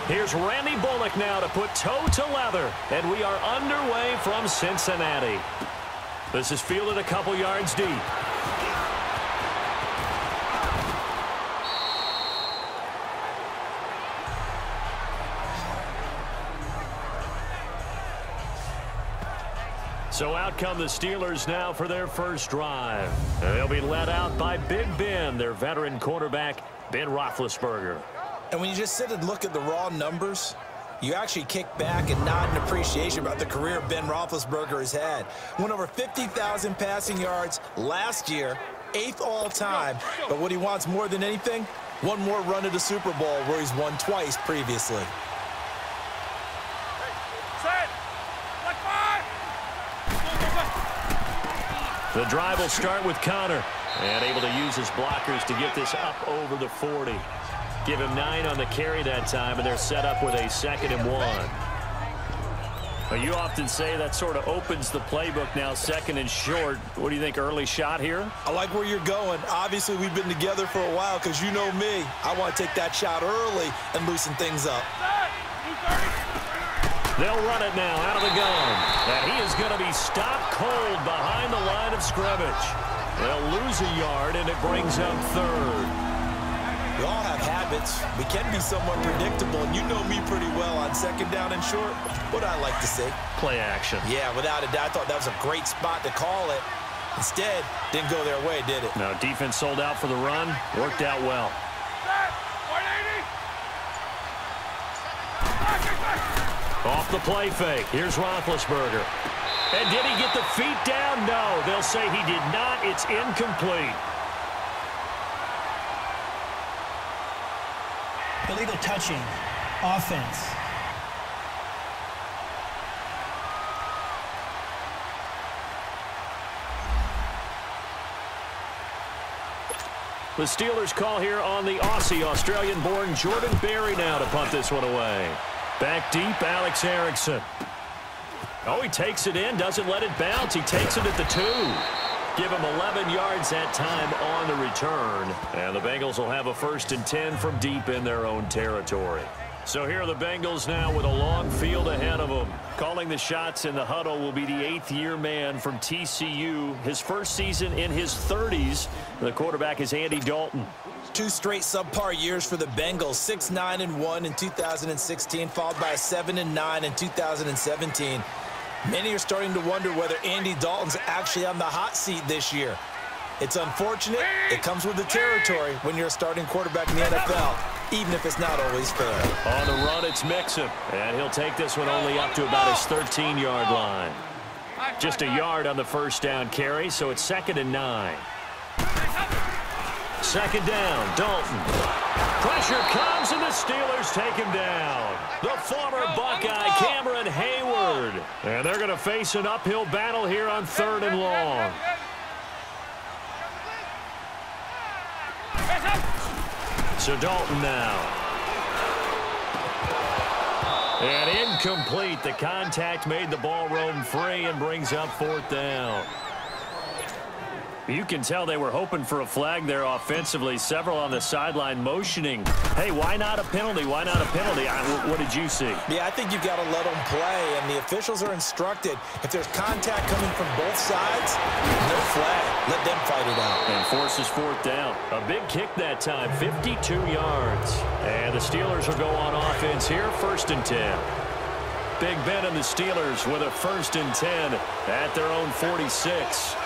Here's Randy Bullock now to put toe to leather, and we are underway from Cincinnati. This is fielded a couple yards deep. So out come the Steelers now for their first drive. And they'll be led out by Big Ben, their veteran quarterback, Ben Roethlisberger. And when you just sit and look at the raw numbers, you actually kick back and nod in appreciation about the career Ben Roethlisberger has had. Went over 50,000 passing yards last year, 8th all-time. But what he wants more than anything, one more run to the Super Bowl where he's won twice previously. The drive will start with Connor, and able to use his blockers to get this up over the 40. Give him 9 on the carry that time, and they're set up with a 2nd and 1. Well, you often say that sort of opens the playbook now, 2nd and short. What do you think, early shot here? I like where you're going. Obviously, we've been together for a while because you know me. I want to take that shot early and loosen things up. They'll run it now out of the gun. And he is going to be stopped cold behind the line of scrimmage. They'll lose a yard, and it brings up 3rd. We all have habits. We can be somewhat predictable, and you know me pretty well on 2nd down and short. What I like to say? Play action. Yeah, without a doubt. I thought that was a great spot to call it. Instead, didn't go their way, did it? No, defense sold out for the run. Worked out well. Off the play fake. Here's Roethlisberger. And did he get the feet down? No, they'll say he did not. It's incomplete. Illegal touching. Offense. The Steelers call here on the Aussie, Australian-born Jordan Berry now to punt this one away. Back deep, Alex Erickson. Oh, he takes it in, doesn't let it bounce. He takes it at the 2. Give him 11 yards that time on the return. And the Bengals will have a 1st and 10 from deep in their own territory. So here are the Bengals now with a long field ahead of them. Calling the shots in the huddle will be the 8th-year man from TCU. His first season in his 30s. The quarterback is Andy Dalton. 2 straight subpar years for the Bengals, 6-9-1 in 2016, followed by a 7-9 in 2017. Many are starting to wonder whether Andy Dalton's actually on the hot seat this year. It's unfortunate. It comes with the territory when you're a starting quarterback in the NFL, even if it's not always fair. On the run, it's Mixon, and he'll take this one only up to about his 13-yard line. Just a yard on the 1st down carry, so it's 2nd and 9. 2nd down, Dalton. Pressure comes, and the Steelers take him down. The former Buckeye, Cameron Hayward. And they're going to face an uphill battle here on 3rd and long. So Dalton now. And incomplete. The contact made the ball roam free and brings up 4th down. You can tell they were hoping for a flag there offensively. Several on the sideline motioning. Hey, why not a penalty? Why not a penalty? What did you see? Yeah, I think you've got to let them play, and the officials are instructed. If there's contact coming from both sides, no flag. Let them fight it out. And forces 4th down. A big kick that time, 52 yards. And the Steelers will go on offense here, 1st and 10. Big Ben and the Steelers with a 1st and 10 at their own 46.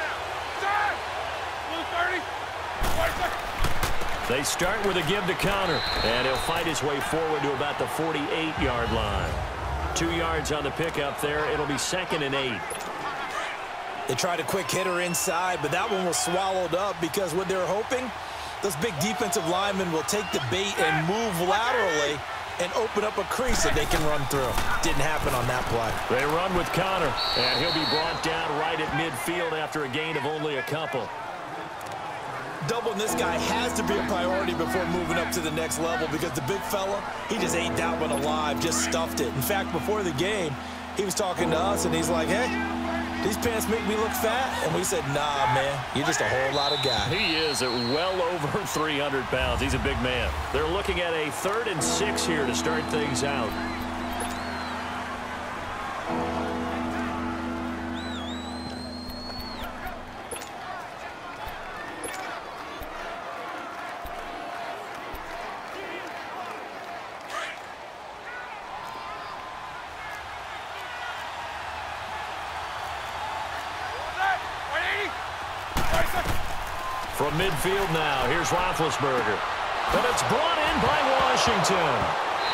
They start with a give to Connor, and he'll fight his way forward to about the 48-yard line. 2 yards on the pickup there. It'll be 2nd and 8. They tried a quick hitter inside, but that one was swallowed up because what they're hoping, those big defensive linemen will take the bait and move laterally and open up a crease that they can run through. Didn't happen on that play. They run with Connor, and he'll be brought down right at midfield after a gain of only a couple. Doubling this guy has to be a priority before moving up to the next level because the big fella, he just ate that one alive, just stuffed it. In fact, before the game, he was talking to us, and he's like, hey, these pants make me look fat. And we said, nah, man, you're just a whole lot of guy. He is at well over 300 pounds. He's a big man. They're looking at a 3rd and 6 here to start things out. From midfield now, here's Roethlisberger. But it's brought in by Washington.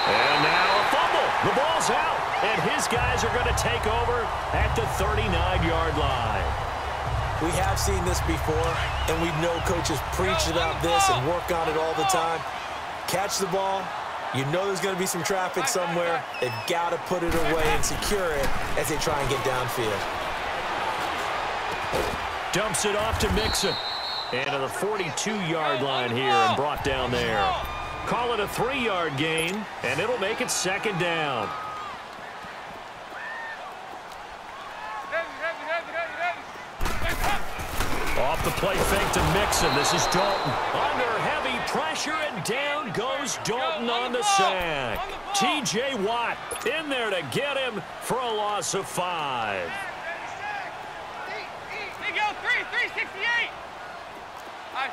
And now a fumble. The ball's out. And his guys are going to take over at the 39-yard line. We have seen this before, and we know coaches preach about this and work on it all the time. Catch the ball. You know there's going to be some traffic somewhere. They've got to put it away and secure it as they try and get downfield. Dumps it off to Mixon. And to the 42-yard line here and brought down there. Call it a 3-yard gain, and it'll make it 2nd down. Off the play fake to Mixon. This is Dalton. Under heavy pressure, and down goes Dalton on the sack. T.J. Watt in there to get him for a loss of 5. They go 368. Nice.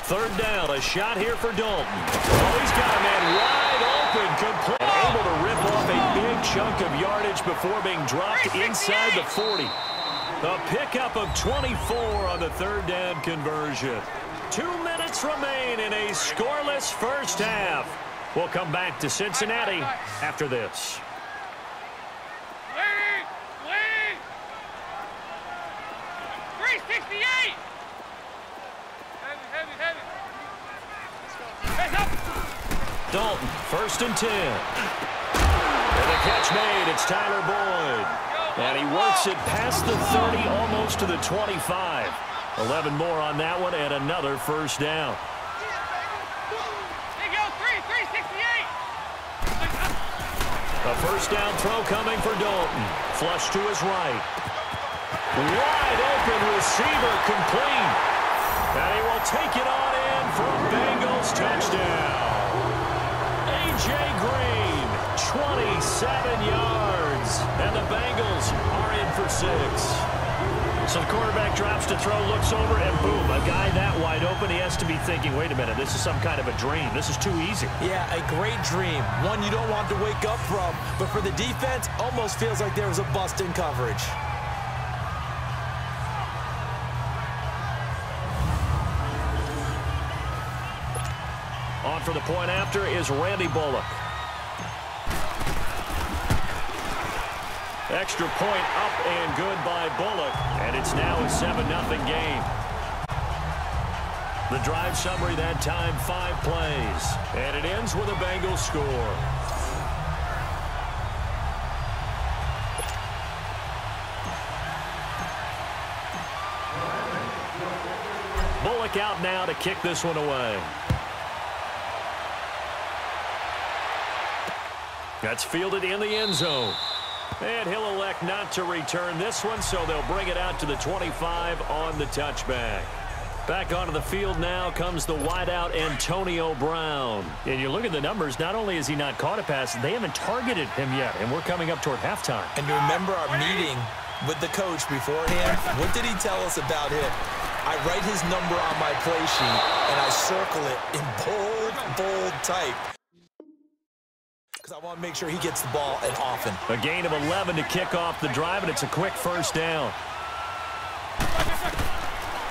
Third down, a shot here for Dalton. Oh, he's got a man wide open, complete. And able to rip off a big chunk of yardage before being dropped inside the 40. A pickup of 24 on the 3rd down conversion. 2 minutes remain in a scoreless first half. We'll come back to Cincinnati after this. Lead! 368! Heavy. Dalton, 1st and 10. And the catch made, it's Tyler Boyd. And he works it past the 30, almost to the 25. 11 more on that one, and another first down. They go 368! A first down throw coming for Dalton. Flush to his right. Wide open receiver, complete. And he will take it on in for a Bengals touchdown. A.J. Green, 27 yards. And the Bengals are in for 6. So the quarterback drops to throw, looks over, and boom, a guy that wide open, he has to be thinking, wait a minute, this is some kind of a dream. This is too easy. Yeah, a great dream. One you don't want to wake up from. But for the defense, almost feels like there was a bust in coverage. On for the point after is Randy Bullock. Extra point up and good by Bullock. And it's now a 7-0 game. The drive summary that time, 5 plays. And it ends with a Bengals score. Bullock out now to kick this one away. That's fielded in the end zone. And he'll elect not to return this one, so they'll bring it out to the 25 on the touchback. Back onto the field now comes the wideout Antonio Brown. And you look at the numbers, not only has he not caught a pass, they haven't targeted him yet, and we're coming up toward halftime. And you remember our meeting with the coach beforehand? What did he tell us about him? I write his number on my play sheet, and I circle it in bold type. Because I want to make sure he gets the ball and often. A gain of 11 to kick off the drive, and it's a quick first down.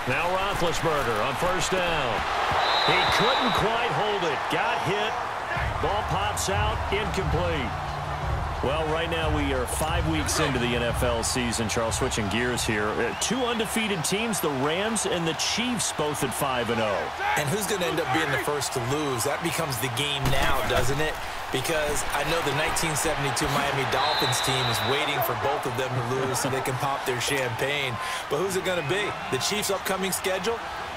Now Roethlisberger on first down. He couldn't quite hold it. Got hit. Ball pops out. Incomplete. Well, right now we are 5 weeks into the NFL season. Charles, switching gears here. 2 undefeated teams, the Rams and the Chiefs, both at 5-0. And who's going to end up being the first to lose? That becomes the game now, doesn't it? Because I know the 1972 Miami Dolphins team is waiting for both of them to lose so they can pop their champagne. But who's it going to be? The Chiefs' upcoming schedule?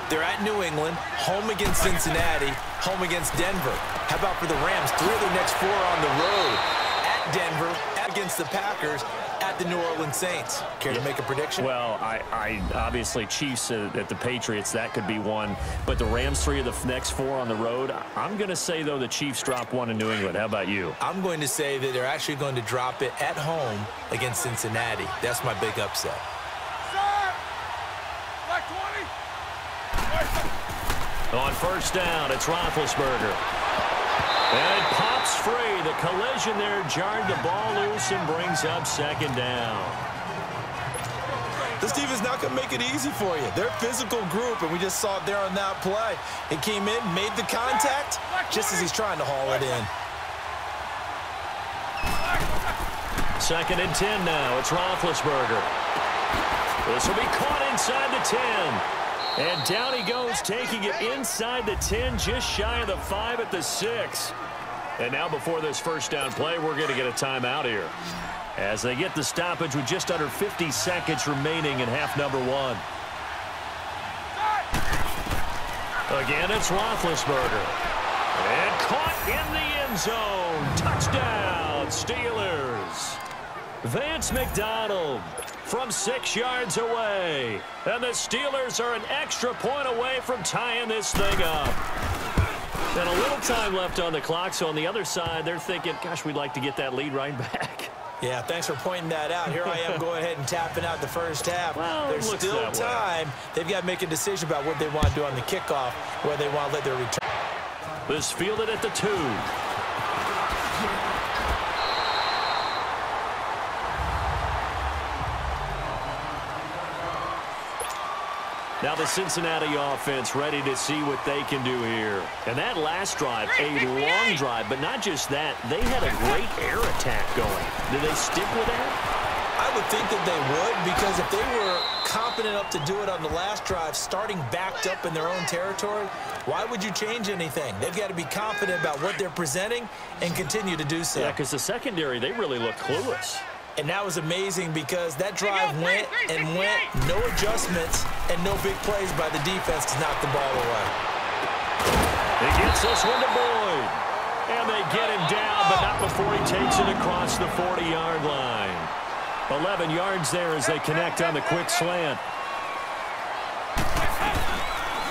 They're at New England, home against Cincinnati, home against Denver. How about for the Rams? 3 of their next 4 on the road. At Denver, against the Packers, at the New Orleans Saints. Care to make a prediction? Well, I obviously Chiefs at the Patriots, that could be one. But the Rams, 3 of the next 4 on the road. I'm going to say, though, the Chiefs drop 1 in New England. How about you? I'm going to say that they're actually going to drop it at home against Cincinnati. That's my big upset. On first down, it's Roethlisberger. And it pops free. The collision there jarred the ball loose and brings up second down. This team is not going to make it easy for you. They're a physical group, and we just saw it there on that play. It came in, made the contact, just as he's trying to haul it in. 2nd and 10 now. It's Roethlisberger. This will be caught inside the 10. And down he goes, taking it inside the 10, just shy of the 5 at the 6. And now before this first down play, we're going to get a timeout here, as they get the stoppage with just under 50 seconds remaining in half number 1. Again, it's Roethlisberger. And caught in the end zone. Touchdown, Steelers. Vance McDonald from 6 yards away. And the Steelers are an extra point away from tying this thing up. And a little time left on the clock, so on the other side, they're thinking, gosh, we'd like to get that lead right back. Yeah, thanks for pointing that out. Here I am going ahead and tapping out the first half. Well, there's still time. They've got to make a decision about what they want to do on the kickoff, whether they want to let their return. This fielded at the 2. Now the Cincinnati offense ready to see what they can do here. And that last drive, a long drive, but not just that. They had a great air attack going. Did they stick with that? I would think that they would, because if they were confident enough to do it on the last drive, starting backed up in their own territory, why would you change anything? They've got to be confident about what they're presenting and continue to do so. Yeah, because the secondary, they really look clueless. And that was amazing, because that drive went and went, no adjustments, and no big plays by the defense to knock the ball away. He gets this one to Boyd. And they get him down, but not before he takes it across the 40-yard line. 11 yards there as they connect on the quick slant.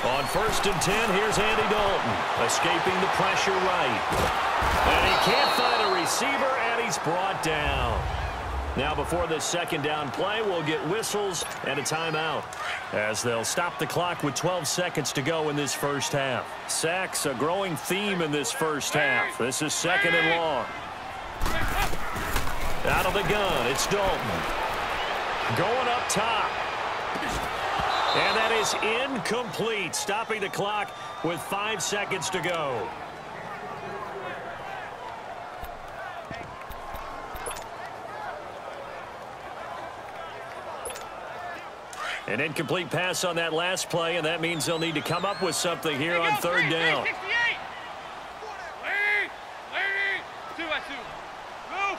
On 1st and 10, here's Andy Dalton, escaping the pressure right. And he can't find a receiver, and he's brought down. Now before this second down play, we'll get whistles and a timeout, as they'll stop the clock with 12 seconds to go in this first half. Sacks, a growing theme in this first half. This is 2nd and long. Out of the gun, it's Dalton. Going up top. And that is incomplete, stopping the clock with 5 seconds to go. An incomplete pass on that last play, and that means they'll need to come up with something here on 3rd down. 2 by 2. Move.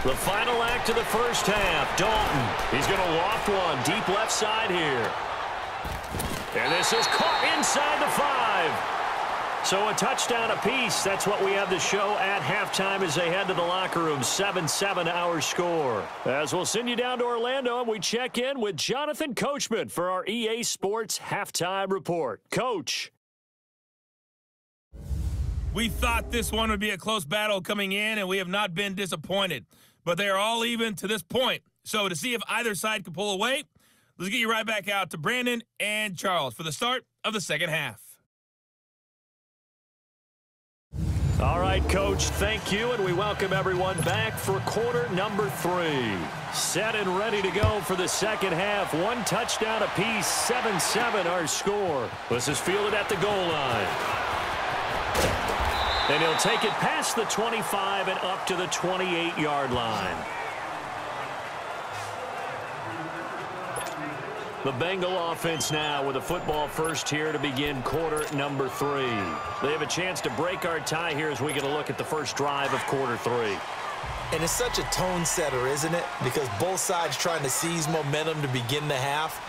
The final act of the first half. Dalton, he's going to loft one deep left side here. And this is caught inside the 5. So a touchdown apiece. That's what we have to show at halftime as they head to the locker room. 7-7 our score. As we'll send you down to Orlando, and we check in with Jonathan Coachman for our EA Sports Halftime Report. Coach. We thought this one would be a close battle coming in, and we have not been disappointed. But they are all even to this point. So to see if either side can pull away, let's get you right back out to Brandon and Charles for the start of the second half. All right, Coach, thank you, and we welcome everyone back for quarter number 3. Set and ready to go for the second half. 1 touchdown apiece, 7-7 our score. This is fielded at the goal line. And he'll take it past the 25 and up to the 28-yard line. The Bengal offense now with a football first here to begin quarter number 3. They have a chance to break our tie here as we get a look at the first drive of quarter 3. And it's such a tone setter, isn't it? Because both sides trying to seize momentum to begin the half.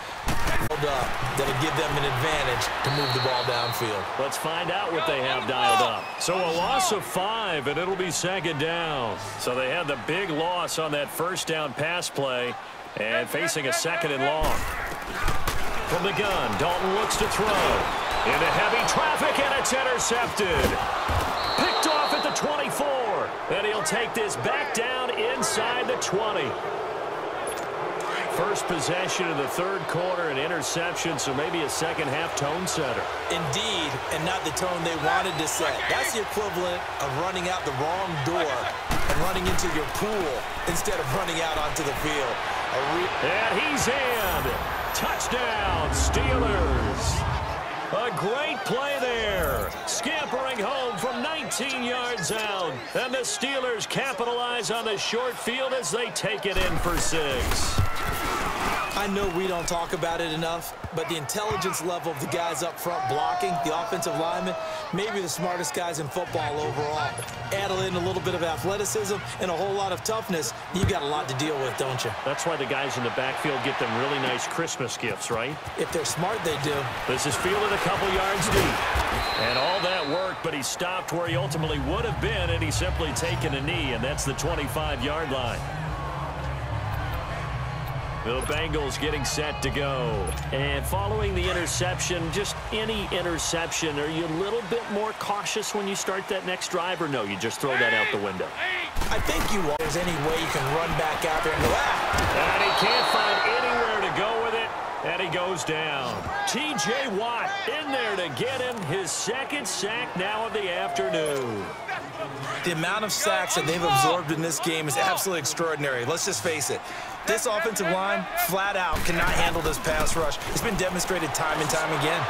That'll give them an advantage to move the ball downfield. Let's find out what they have dialed up. So a loss of 5, and it'll be second down. So they had the big loss on that first down pass play and facing a second and long. From the gun, Dalton looks to throw. Into heavy traffic, and it's intercepted. Picked off at the 24. And he'll take this back down inside the 20. First possession of the third quarter, an interception, so maybe a second-half tone setter. Indeed, and not the tone they wanted to set. That's the equivalent of running out the wrong door and running into your pool instead of running out onto the field. And he's in. Touchdown, Steelers. A great play there. Scampering home from 19 yards out. And the Steelers capitalize on the short field as they take it in for 6. I know we don't talk about it enough, but the intelligence level of the guys up front blocking, the offensive linemen, maybe the smartest guys in football overall. Add in a little bit of athleticism and a whole lot of toughness, you got a lot to deal with, don't you? That's why the guys in the backfield get them really nice Christmas gifts, right? If they're smart, they do. This is fielded a couple yards deep. And all that worked, but he stopped where he ultimately would have been, and he's simply taken a knee, and that's the 25-yard line. The Bengals getting set to go. And following the interception, just any interception, are you a little bit more cautious when you start that next drive, or no, you just throw that out the window? I think you are. There's any way you can run back out there and go, And he can't find anywhere to go with it, and he goes down. T.J. Watt in there to get him his second sack now of the afternoon. The amount of sacks that they've absorbed in this game is absolutely extraordinary. Let's just face it. This offensive line, flat out, cannot handle this pass rush. It's been demonstrated time and time again.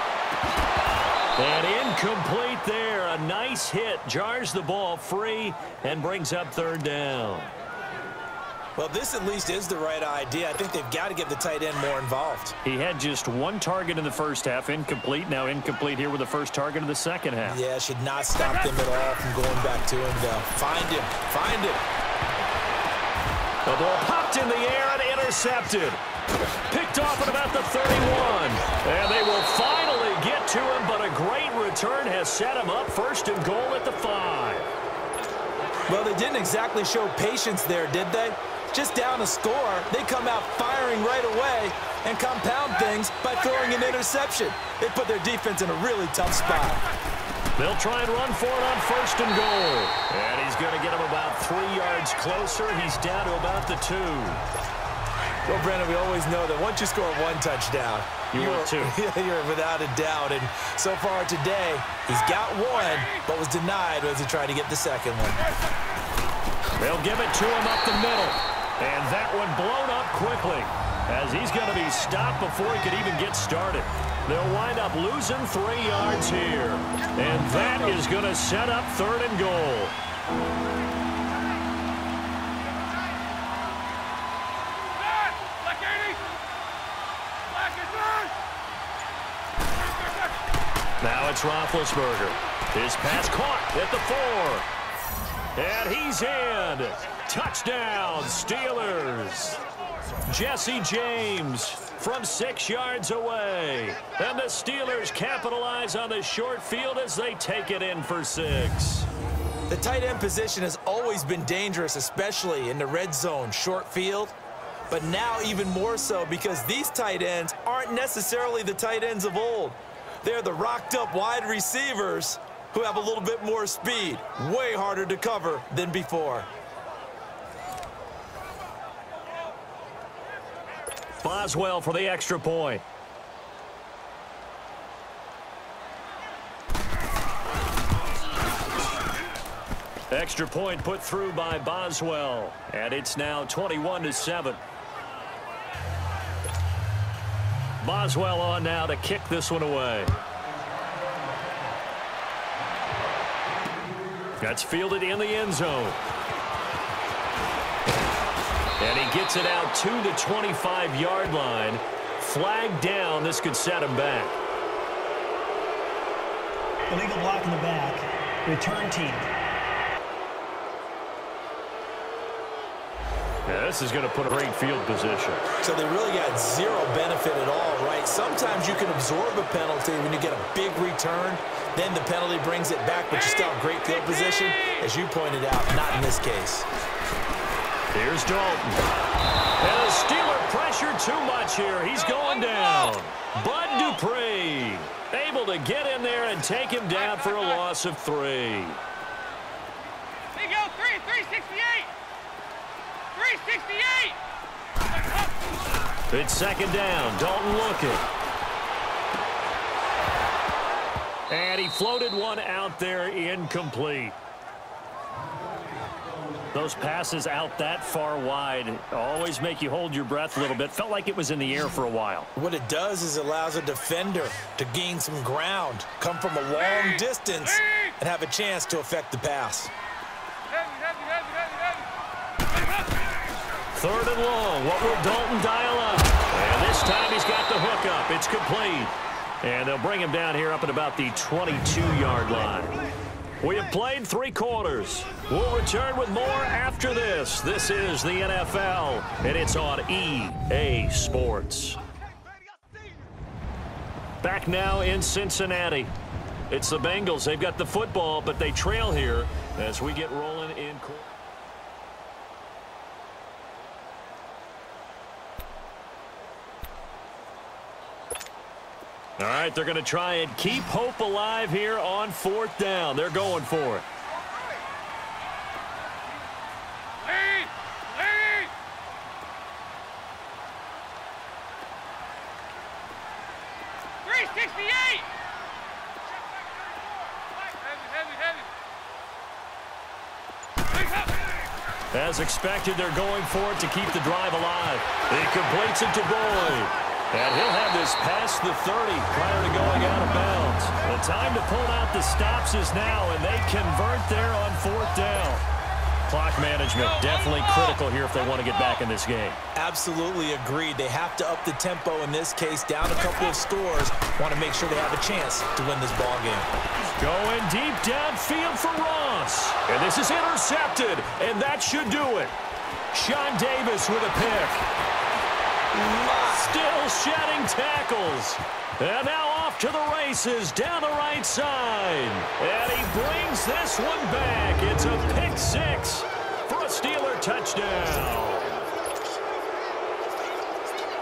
And incomplete there. A nice hit. Jars the ball free and brings up third down. Well, this at least is the right idea. I think they've got to get the tight end more involved. He had just one target in the first half, incomplete. Now incomplete here with the first target of the second half. Yeah, should not stop them at all from going back to him, though. Find him. Find him. The ball popped in the air and intercepted. Picked off at about the 31. And they will finally get to him, but a great return has set him up first and goal at the 5. Well, they didn't exactly show patience there, did they? Just down a score, they come out firing right away and compound things by throwing an interception. They put their defense in a really tough spot. They'll try and run for it on first and goal. And he's going to get him about 3 yards closer. He's down to about the 2. Well, Brandon, we always know that once you score one touchdown, you're without a doubt. And so far today, he's got one, but was denied as he tried to get the second one. They'll give it to him up the middle. And that one blown up quickly as he's going to be stopped before he could even get started. They'll wind up losing 3 yards here. And that is going to set up third and goal. Now it's Roethlisberger. His pass caught at the 4. And he's in. Touchdown, Steelers. Jesse James from 6 yards away. And the Steelers capitalize on the short field as they take it in for 6. The tight end position has always been dangerous, especially in the red zone, short field. But now even more so because these tight ends aren't necessarily the tight ends of old. They're the rocked-up wide receivers who have a little bit more speed. Way harder to cover than before. Boswell for the extra point. Extra point put through by Boswell. And it's now 21-7. Boswell on now to kick this one away. That's fielded in the end zone. And he gets it out to the 25-yard line. Flag down. This could set him back. Illegal block in the back. Return team. Yeah, this is going to put a great field position. So they really got zero benefit at all, right? Sometimes you can absorb a penalty when you get a big return. Then the penalty brings it back, but you still have great field position. As you pointed out, not in this case. Here's Dalton. And the Steeler pressure too much here. He's going down. Bud Dupree able to get in there and take him down for a loss of 3. There you go, 368. 368. It's second down. Dalton looking. And he floated one out there, incomplete. Those passes out that far wide always make you hold your breath a little bit. Felt like it was in the air for a while. What it does is it allows a defender to gain some ground, come from a long distance, and have a chance to affect the pass. Third and long. What will Dalton dial up? And this time he's got the hook up. It's complete. And they'll bring him down here up at about the 22-yard line. We have played 3 quarters. We'll return with more after this. This is the NFL, and it's on EA Sports. Back now in Cincinnati. It's the Bengals. They've got the football, but they trail here as we get rolling in court. All right, they're going to try and keep hope alive here on 4th down. They're going for it. Lead! Lead! 368! Heavy. As expected, they're going for it to keep the drive alive. He completes it to Boyd. And he'll have this past the 30 prior to going out of bounds. The time to pull out the stops is now, and they convert there on 4th down. Clock management definitely critical here if they want to get back in this game. Absolutely agreed. They have to up the tempo in this case, down a couple of scores. Want to make sure they have a chance to win this ball game. Going deep downfield for Ross. And this is intercepted, and that should do it. Sean Davis with a pick. Still shedding tackles. And now off to the races down the right side. And he brings this one back. It's a pick 6 for a Steeler touchdown.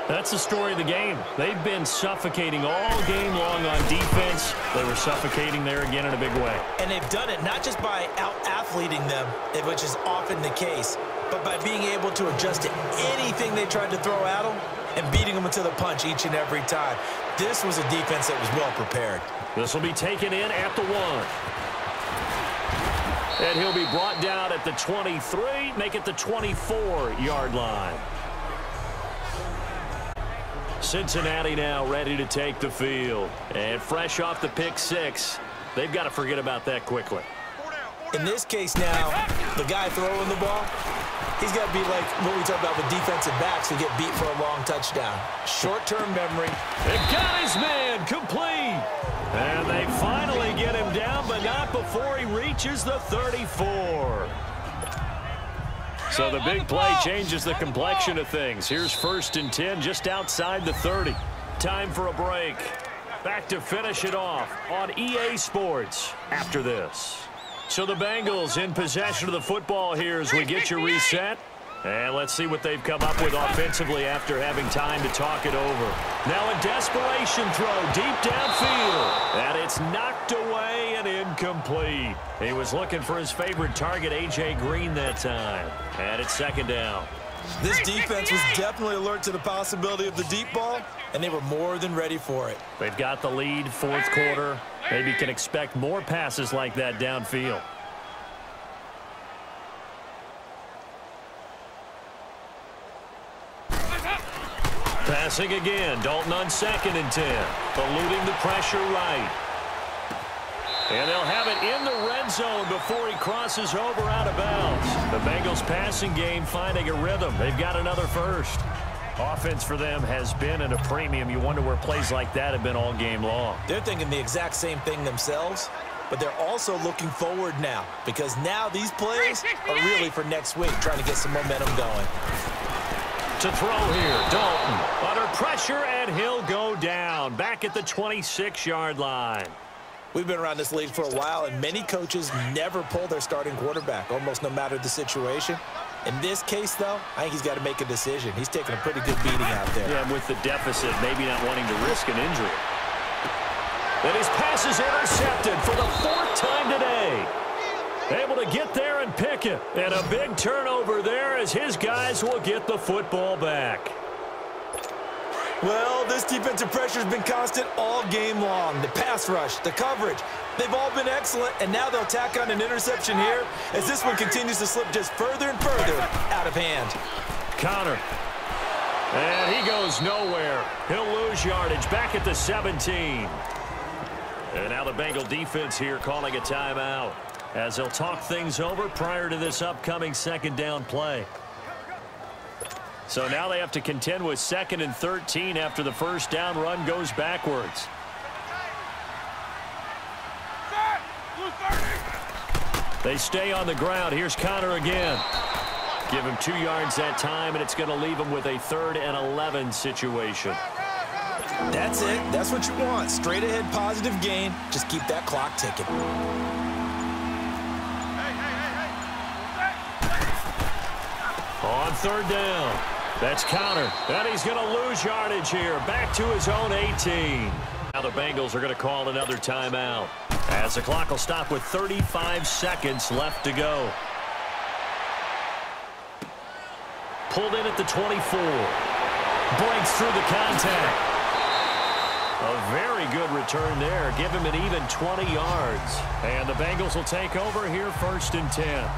That's the story of the game. They've been suffocating all game long on defense. They were suffocating there again in a big way. And they've done it not just by out-athleting them, which is often the case, but by being able to adjust to anything they tried to throw at them and beating them to the punch each and every time. This was a defense that was well prepared. This will be taken in at the 1. And he'll be brought down at the 23, make it the 24-yard line. Cincinnati now ready to take the field. And fresh off the pick 6, they've got to forget about that quickly. In this case now, the guy throwing the ball, he's got to be like what we talk about with defensive backs who get beat for a long touchdown. Short-term memory. They got his man complete. And they finally get him down, but not before he reaches the 34. So the big play changes the complexion of things. Here's 1st and 10 just outside the 30. Time for a break. Back to finish it off on EA Sports after this. So the Bengals in possession of the football here as we get you reset. And let's see what they've come up with offensively after having time to talk it over. Now a desperation throw deep downfield. And it's knocked away and incomplete. He was looking for his favorite target, A.J. Green, that time. And it's 2nd down. This defense was definitely alert to the possibility of the deep ball, and they were more than ready for it. They've got the lead, 4th quarter. Maybe can expect more passes like that downfield. Passing again. Dalton on 2nd and 10. Eluding the pressure right. And they'll have it in the red zone before he crosses over out of bounds. The Bengals passing game finding a rhythm. They've got another first. Offense for them has been at a premium. You wonder where plays like that have been all game long. They're thinking the exact same thing themselves. but they're also looking forward now because now these plays are really for next week, trying to get some momentum going. To throw here, Dalton under pressure, and he'll go down back at the 26-yard line. We've been around this league for a while, and many coaches never pull their starting quarterback, almost no matter the situation. In this case, though, I think he's got to make a decision. He's taking a pretty good beating out there. Yeah, with the deficit, maybe not wanting to risk an injury. And his pass is intercepted for the 4th time today. Able to get there and pick it. And a big turnover there as his guys will get the football back. Well, this defensive pressure has been constant all game long. The pass rush, the coverage, they've all been excellent, and now they'll tack on an interception here as this one continues to slip just further and further out of hand. Connor. And he goes nowhere. He'll lose yardage back at the 17. And now the Bengal defense here calling a timeout as they'll talk things over prior to this upcoming 2nd down play. So now they have to contend with 2nd and 13 after the 1st down run goes backwards. They stay on the ground. Here's Connor again. Give him 2 yards that time, and it's going to leave him with a 3rd and 11 situation. That's it. That's what you want. Straight ahead positive gain. Just keep that clock ticking. On 3rd down. That's Connor. And he's going to lose yardage here. Back to his own 18. Now the Bengals are going to call another timeout as the clock will stop with 35 seconds left to go. Pulled in at the 24. Breaks through the contact. A very good return there. Give him an even 20 yards. And the Bengals will take over here 1st and 10.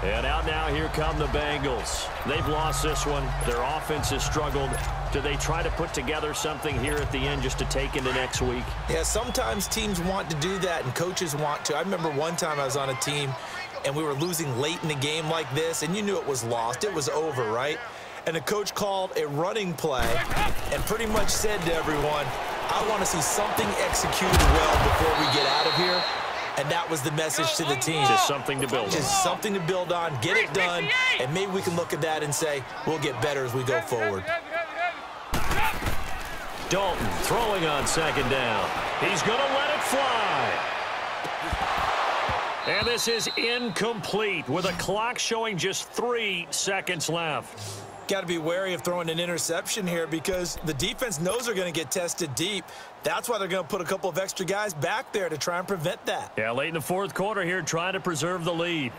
And out now, here come the Bengals. They've lost this one. Their offense has struggled. Do they try to put together something here at the end just to take into next week? Yeah, sometimes teams want to do that and coaches want to. I remember one time I was on a team and we were losing late in the game like this, and you knew it was lost. It was over, right? And the coach called a running play and pretty much said to everyone, I want to see something executed well before we get out of here. And that was the message to the team. Just something to build on. Just something to build on, get it done, and maybe we can look at that and say, we'll get better as we go forward. Dalton throwing on 2nd down. He's going to let it fly. And this is incomplete with a clock showing just 3 seconds left. Got to be wary of throwing an interception here because the defense knows they're going to get tested deep. That's why they're going to put a couple of extra guys back there to try and prevent that. Yeah, late in the 4th quarter here, trying to preserve the lead.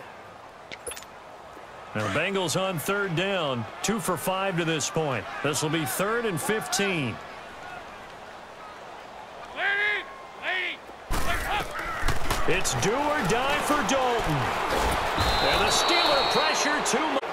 Now, the Bengals on 3rd down, 2 for 5 to this point. This will be 3rd and 15. It's do or die for Dalton. And the Steeler pressure too much.